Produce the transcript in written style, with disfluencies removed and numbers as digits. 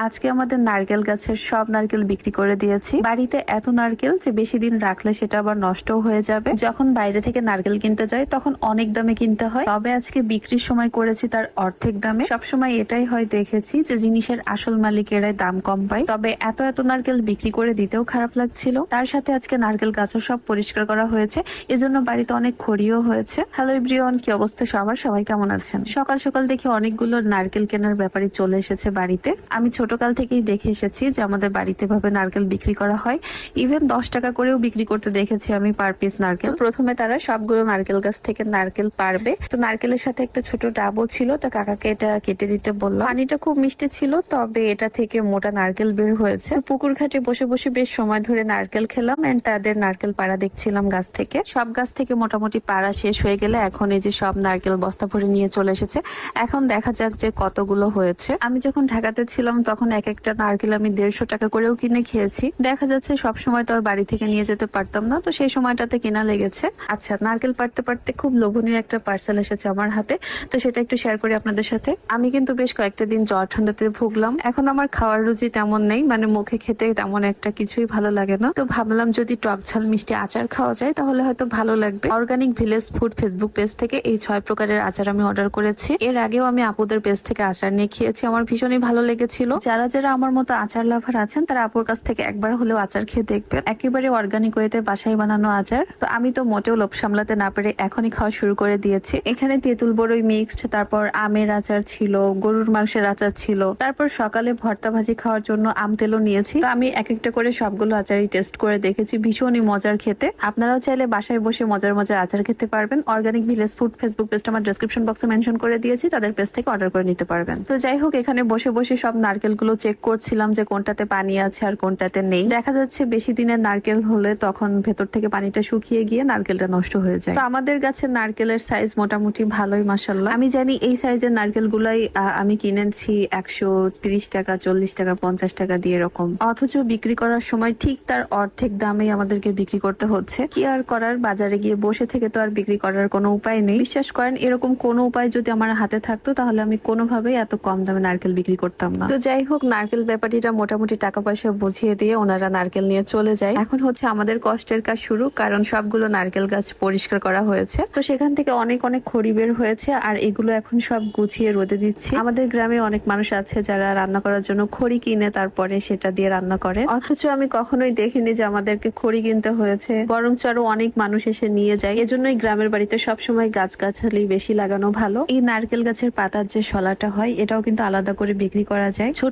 আজকে আমাদের নারকেল গাছের সব নারকেল বিক্রি করে দিয়েছি। বাড়িতে এত নারকেল যে বেশি দিন রাখলে সেটা আবার নষ্ট হয়ে যাবে। যখন বাইরে থেকে নারকেল কিনতে যাই তখন অনেক দামে কিনতে হয়, তবে আজকে বিক্রির সময় করেছি তার অর্ধেক দামে। সবসময় এটাই হয় দেখেছি যে জিনিসের আসল মালিকেরাই দাম কম পায়, তবে এত এত নারকেল বিক্রি করে দিতেও খারাপ লাগছিল। তার সাথে আজকে নারকেল গাছও সব পরিষ্কার করা হয়েছে, এজন্য বাড়িতে অনেক খড়িও হয়েছে। হ্যালো এভরিওয়ান, কি অবস্থা সবার? সবাই কেমন আছেন? সকাল সকাল দেখি অনেকগুলো নারকেল কেনার ব্যাপারে চলে এসেছে বাড়িতে। আমি ছোটকাল থেকেই দেখে এসেছি যে আমাদের বাড়িতে ভাবে নারকেল বিক্রি করা হয়। ইভেন 10 টাকা করেও বিক্রি করতে দেখেছি আমি পার পিস নারকেল। প্রথমে তারা সবগুলো নারকেল গাছ থেকে নারকেল পারবে, তো নারকেলের সাথে একটা ছোট ডাবও ছিল, তো কাকাকে এটা কেটে দিতে বললাম। পানিটা খুব মিষ্টি ছিল, তবে এটা থেকে মোটা নারকেল বের হয়েছে। পুকুর ঘাটে বসে বসে বেশ সময় ধরে নারকেল খেলাম এন্ড তাদের নারকেল পাড়া দেখছিলাম গাছ থেকে। সব গাছ থেকে মোটামুটি পাড়া শেষ হয়ে গেলে এখন এই যে সব নারকেল বস্তা ভরে নিয়ে চলে এসেছে। এখন দেখা যাক যে কতগুলো হয়েছে। আমি যখন ঢাকাতে ছিলাম তখন এক একটা নারকেল আমি 150 টাকা করেও কিনে খেয়েছি। দেখা যাচ্ছে সব সময় তো আর বাড়ি থেকে নিয়ে যেতে পারতাম না, তো সেই সময়টাতে কিনা লেগেছে। আচ্ছা, নারকেল পাড়তে পারতে খুব লোভনীয় একটা পার্সেল এসেছে আমার হাতে, তো সেটা একটু শেয়ার করি আপনাদের সাথে। আমি কিন্তু বেশ কয়েকটা দিন জ্বর ঠান্ডাতে ভুগলাম। এখন আমার খাওয়ার রুচি তেমন নেই, মানে মুখে খেতে তেমন একটা কিছুই ভালো লাগে না। তো ভাবলাম যদি টক ঝাল মিষ্টি আচার খাওয়া যায় তাহলে হয়তো ভালো লাগবে। Organic village food Facebook page থেকে এই 6 প্রকারের আচার আমি অর্ডার করেছি। এর আগেও আমি আপুদের পেজ থেকে আচার নিয়ে খেয়েছি, আমার ভীষণই ভালো লেগেছিল। যারা যারা আমার মতো আচার লাভার আছেন তারা আপুর কাছ থেকে একবার হলেও আচার খেয়ে দেখবেন। একেবারে অর্গানিক ওয়েতে বাসায় বানানো আচার। তো আমি তো মোটেও লোভ সামলাতে না পেরে এখনই খাওয়া শুরু করে দিয়েছি। এখানে তেঁতুল বড়ই মিক্সড, তারপর আমের আচার ছিল, গরুর মাংসের আচার ছিল, তারপর সকালে ভর্তা ভাজি খাওয়ার জন্য আম তেলও নিয়েছি। তো আমি এক একটা করে সবগুলো আচারই টেস্ট করে দেখেছি, ভীষণই মজার খেতে। আপনারাও চাইলে বাসায় বসে মজার মজার আচার খেতে পারবেন। অর্গানিক ভিলেজ ফুড ফেসবুক পেজটা আমার ডেসক্রিপশন বক্সে মেনশন করে দিয়েছি, তাদের পেজ থেকে অর্ডার করে নিতে পারবেন। তো যাই হোক, এখানে বসে বসে সব নারকেলগুলো চেক করছিলাম যে কোনটাতে পানি আছে আর কোনটাতে নেই। দেখা যাচ্ছে বেশি দিনের নারকেল হলে তখন ভেতর থেকে পানিটা শুকিয়ে গিয়ে নারকেলটা নষ্ট হয়ে যায়। তো আমাদের গাছের নারকেলের সাইজ মোটামুটি ভালোই, মাশাআল্লাহ। আমি জানি এই সাইজের নারকেলগুলাই আমি কিনেছি 130 টাকা, 40 টাকা, 50 টাকা দিয়ে এরকম, অথচ বিক্রি করার সময় ঠিক তার অর্ধেক দামে আমাদেরকে বিক্রি করতে হচ্ছে। কি আর করার, বাজারে গিয়ে বসে থেকে তো আর বিক্রি করার কোনো উপায় নেই। বিশ্বাস করেন, এরকম কোনো উপায় যদি আমার হাতে থাকতো তাহলে আমি কোনোভাবেই এত কম দামে নারকেল বিক্রি করতাম না। তো যাই হোক, নারকেল ব্যাপারীরা মোটামুটি টাকা পয়সা বুঝিয়ে দিয়ে ওনারা নারকেল নিয়ে চলে যায়। এখন হচ্ছে আমাদের কষ্টের কাজ শুরু, কারণ সবগুলো নারকেল গাছ পরিষ্কার করা হয়েছে। তো সেখান থেকে অনেক অনেক খড়ি বের হয়েছে, আর এগুলো এখন সব গুছিয়ে রোদে দিচ্ছি। আমাদের গ্রামে অনেক মানুষ আছে যারা রান্না করার জন্য খড়ি কিনে তারপরে সেটা দিয়ে রান্না করে, অথচ আমি কখনোই দেখিনি যে আমাদেরকে খড়ি কিনতে হয়েছে, বরঞ্চ আরো অনেক মানুষ এসে নিয়ে যায়। এজন্যই গ্রামের বাড়িতে সবসময় গাছগাছালি বেশি লাগানো ভালো। এই নারকেল গাছের পাতার যে শলাটা হয় এটাও কিন্তু আলাদা করে বিক্রি করা যায়। ছোট